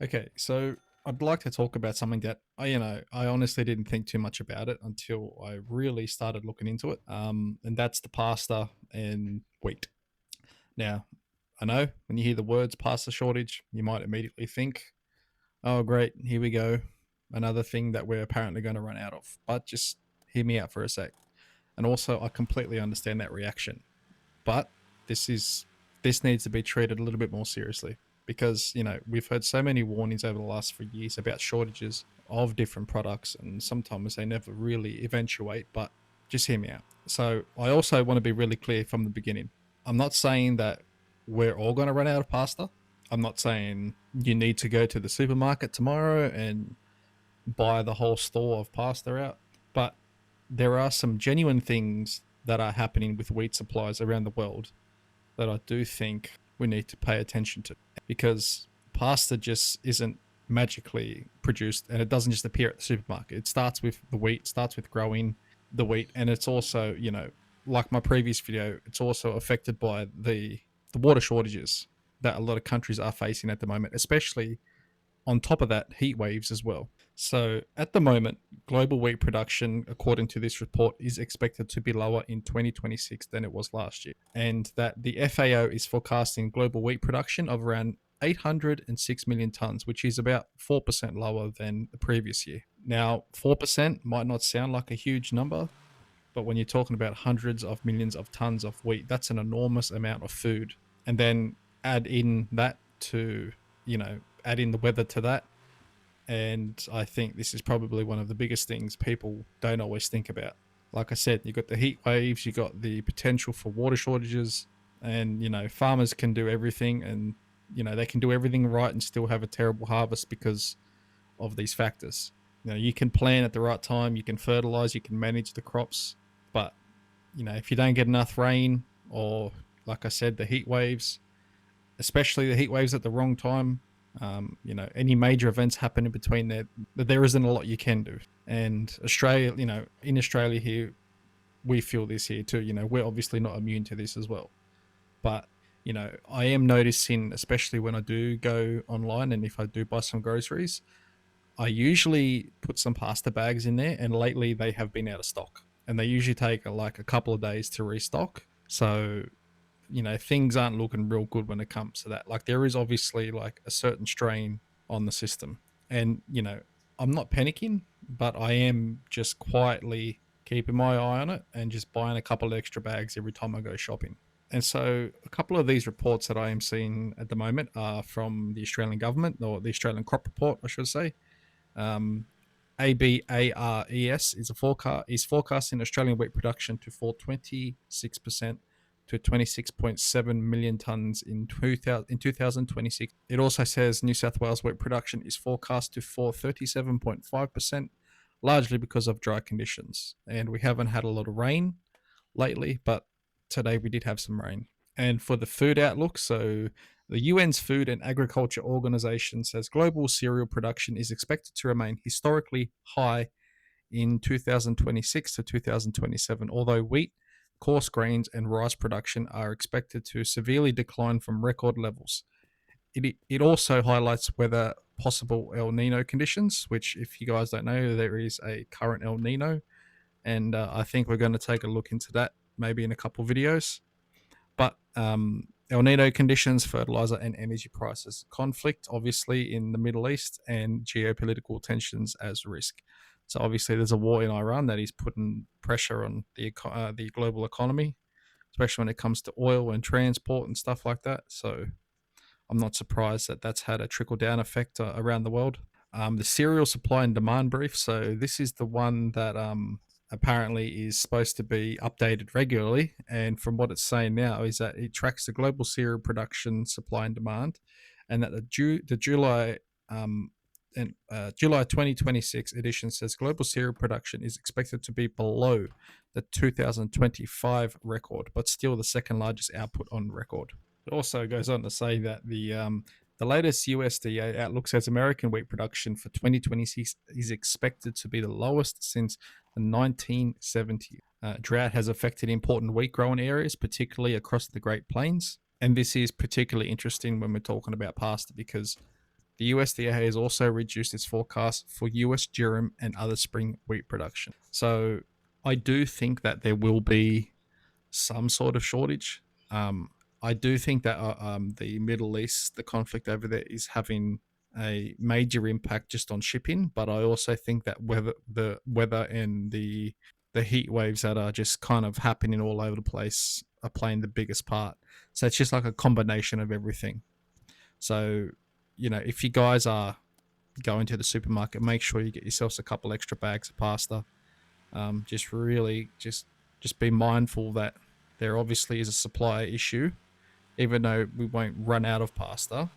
Okay, so I'd like to talk about something that I honestly didn't think too much about it until I really started looking into it. And that's the pasta and wheat. Now, I know when you hear the words pasta shortage, you might immediately think, "Oh, great, here we go, another thing that we're apparently going to run out of." But just hear me out for a sec. And also, I completely understand that reaction, but this is this needs to be treated a little bit more seriously because we've heard so many warnings over the last few years about shortages of different products, and sometimes they never really eventuate. But just hear me out. So I also want to be really clear from the beginning. I'm not saying that we're all going to run out of pasta. I'm not saying you need to go to the supermarket tomorrow and buy the whole store of pasta out, but there are some genuine things that are happening with wheat supplies around the world that I do think we need to pay attention to, because pasta just isn't magically produced and it doesn't just appear at the supermarket. It starts with the wheat, starts with growing the wheat, and it's also, like my previous video, it's also affected by the water shortages that a lot of countries are facing at the moment, especially on top of that, heat waves as well. So at the moment, global wheat production, according to this report, is expected to be lower in 2026 than it was last year. And that the FAO is forecasting global wheat production of around 806 million tons, which is about 4% lower than the previous year. Now, 4% might not sound like a huge number, but when you're talking about hundreds of millions of tons of wheat, that's an enormous amount of food. And then add in that to, add in the weather to that. And I think this is probably one of the biggest things people don't always think about. Like I said, you've got the heat waves, you've got the potential for water shortages, and, farmers can do everything, and, they can do everything right and still have a terrible harvest because of these factors. You can plant at the right time, you can fertilize, you can manage the crops, but if you don't get enough rain, or like I said, the heat waves, especially the heat waves at the wrong time, any major events happen in between there isn't a lot you can do. And Australia, in Australia here, we feel this here too. We're obviously not immune to this as well. But, I am noticing, especially when I do go online and if I do buy some groceries, I usually put some pasta bags in there, and lately they have been out of stock. And they usually take like a couple of days to restock. So, things aren't looking real good when it comes to that. Like, there is obviously like a certain strain on the system. And, I'm not panicking, but I am just quietly keeping my eye on it and just buying a couple of extra bags every time I go shopping. And so, a couple of these reports that I am seeing at the moment are from the Australian government, or the Australian Crop Report, I should say. Um, ABARES is forecasting Australian wheat production to fall 26% to 26.7 million tonnes in 2026. It also says New South Wales wheat production is forecast to fall 37.5%, largely because of dry conditions. And we haven't had a lot of rain lately, but today we did have some rain. And for the food outlook, so the UN's Food and Agriculture Organization says global cereal production is expected to remain historically high in 2026 to 2027, although wheat, coarse grains, and rice production are expected to severely decline from record levels. It also highlights whether possible El Nino conditions, which, if you guys don't know, there is a current El Nino, and I think we're going to take a look into that maybe in a couple of videos. But El Nino conditions, fertilizer and energy prices, conflict obviously in the Middle East, and geopolitical tensions as risk. So obviously there's a war in Iran that is putting pressure on the global economy, especially when it comes to oil and transport and stuff like that. So I'm not surprised that that's had a trickle down effect around the world. The cereal supply and demand brief. So this is the one that apparently is supposed to be updated regularly. And from what it's saying now is that it tracks the global cereal production, supply and demand, and that the July 2026 edition says global cereal production is expected to be below the 2025 record, but still the second largest output on record. It also goes on to say that the latest USDA outlook says American wheat production for 2026 is expected to be the lowest since the 1970s. Drought has affected important wheat growing areas, particularly across the Great Plains. And this is particularly interesting when we're talking about pasta because The USDA has also reduced its forecast for US durum and other spring wheat production. So I do think that there will be some sort of shortage. Um, I do think that the Middle East, the conflict over there, is having a major impact just on shipping. But I also think that the weather and the heat waves that are just kind of happening all over the place are playing the biggest part. So it's just like a combination of everything. So, if you guys are going to the supermarket, make sure you get yourselves a couple extra bags of pasta. Just really just be mindful that there obviously is a supply issue. Even though we won't run out of pasta,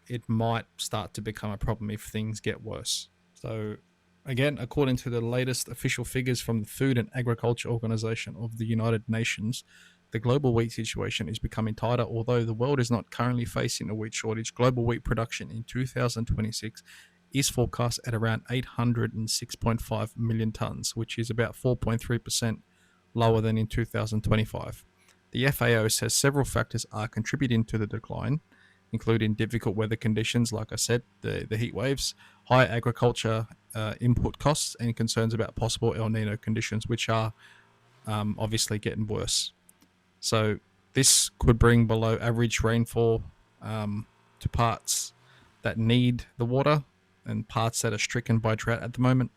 it might start to become a problem if things get worse. So, again, according to the latest official figures from the Food and Agriculture Organization of the United Nations, the global wheat situation is becoming tighter. Although the world is not currently facing a wheat shortage, global wheat production in 2026 is forecast at around 806.5 million tonnes, which is about 4.3% lower than in 2025. The FAO says several factors are contributing to the decline, including difficult weather conditions, like I said, the heat waves, high agriculture input costs, and concerns about possible El Nino conditions, which are obviously getting worse. So this could bring below average rainfall to parts that need the water and parts that are stricken by drought at the moment.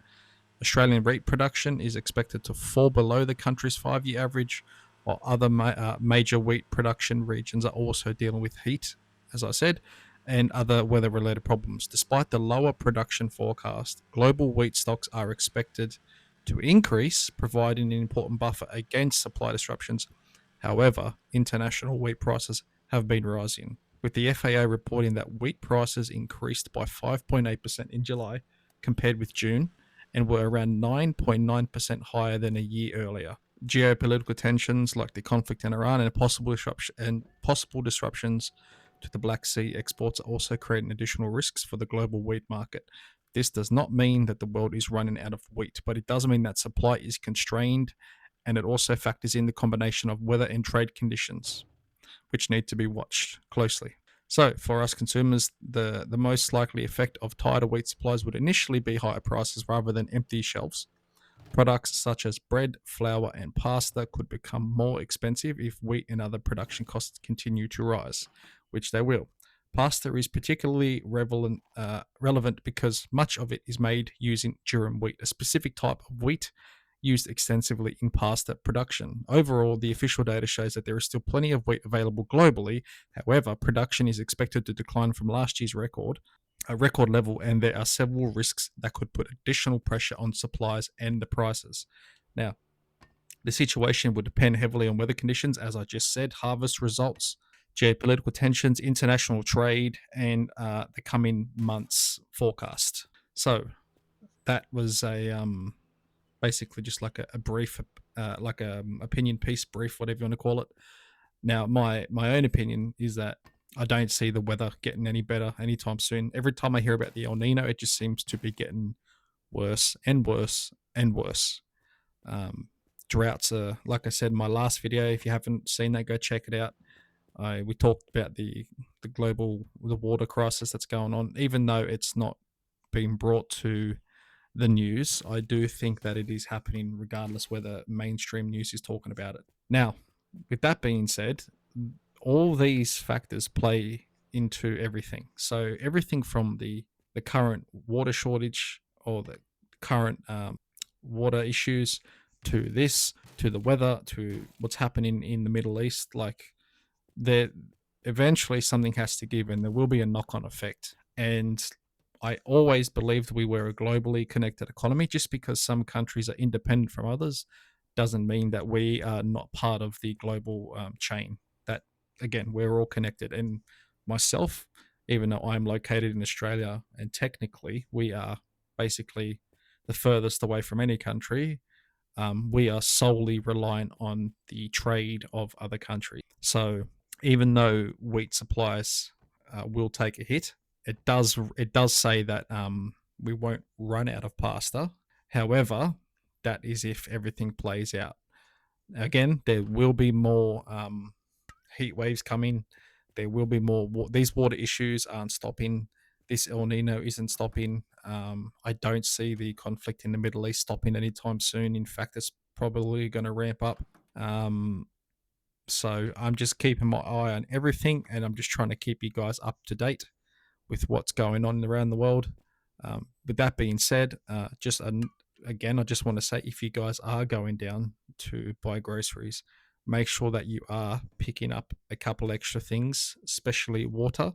Australian wheat production is expected to fall below the country's 5-year average, while other major wheat production regions are also dealing with heat, as I said, and other weather-related problems. Despite the lower production forecast, global wheat stocks are expected to increase, providing an important buffer against supply disruptions. However, international wheat prices have been rising, with the FAO reporting that wheat prices increased by 5.8% in July compared with June and were around 9.9% higher than a year earlier. Geopolitical tensions like the conflict in Iran and possible disruptions to the Black Sea exports are also creating additional risks for the global wheat market. This does not mean that the world is running out of wheat, but it does mean that supply is constrained, and it also factors in the combination of weather and trade conditions, which need to be watched closely. So, for us consumers, the most likely effect of tighter wheat supplies would initially be higher prices rather than empty shelves. Products such as bread, flour, and pasta could become more expensive if wheat and other production costs continue to rise, which they will. Pasta is particularly relevant because much of it is made using durum wheat, a specific type of wheat used extensively in pasta production. Overall, the official data shows that there is still plenty of wheat available globally. However, production is expected to decline from last year's a record level, and there are several risks that could put additional pressure on supplies and the prices. Now, the situation would depend heavily on weather conditions, as I just said, harvest results, geopolitical tensions, international trade, and the coming months forecast. So that was a basically just like a brief, like a opinion piece, brief, whatever you want to call it. Now, my own opinion is that I don't see the weather getting any better anytime soon. Every time I hear about the El Nino, it just seems to be getting worse and worse and worse. Um, Droughts are, like I said in my last video. If you haven't seen that, go check it out. We talked about the water crisis that's going on. Even though it's not being brought to the news, I do think that it is happening regardless whether mainstream news is talking about it. Now, with that being said, all these factors play into everything. So everything from the current water shortage or the current water issues to this, to the weather, to what's happening in the Middle East, like there eventually something has to give and there will be a knock-on effect. And I always believed we were a globally connected economy. Just because some countries are independent from others doesn't mean that we are not part of the global chain. That, again, we're all connected. And myself, even though I'm located in Australia and technically we are basically the furthest away from any country, we are solely reliant on the trade of other countries. So even though wheat supplies will take a hit, it does say that we won't run out of pasta. However, that is if everything plays out. Again, there will be more heat waves coming. There will be more. These water issues aren't stopping. This El Nino isn't stopping. I don't see the conflict in the Middle East stopping anytime soon. In fact, it's probably going to ramp up. Um, so I'm just keeping my eye on everything, and I'm just trying to keep you guys up to date with what's going on around the world. With that being said, again, I just want to say, if you guys are going down to buy groceries, make sure that you are picking up a couple extra things, especially water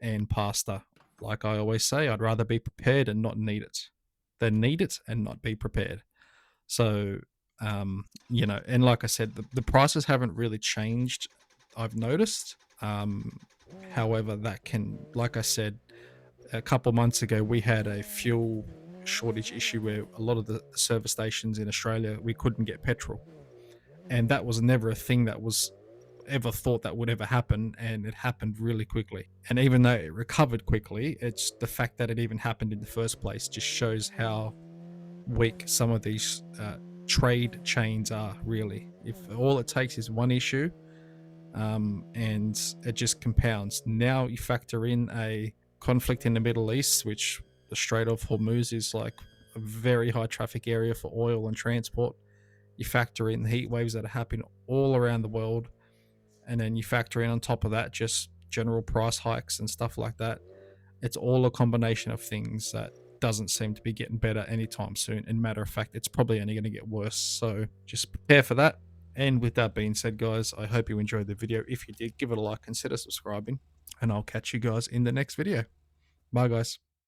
and pasta. Like I always say, I'd rather be prepared and not need it than need it and not be prepared. So, and like I said, the prices haven't really changed, I've noticed. However, that can, like I said, a couple months ago, we had a fuel shortage issue where a lot of the service stations in Australia, we couldn't get petrol. And that was never a thing that was ever thought that would ever happen, and it happened really quickly. And even though it recovered quickly, it's the fact that it even happened in the first place just shows how weak some of these trade chains are, really. If all it takes is one issue, and it just compounds. Now you factor in a conflict in the Middle East, which the Strait of Hormuz is like a very high traffic area for oil and transport. You factor in the heat waves that are happening all around the world, and then you factor in on top of that just general price hikes and stuff like that. It's all a combination of things that doesn't seem to be getting better anytime soon. And matter of fact, it's probably only going to get worse. So just prepare for that. And with that being said, guys, I hope you enjoyed the video. If you did, give it a like, consider subscribing, and I'll catch you guys in the next video. Bye, guys.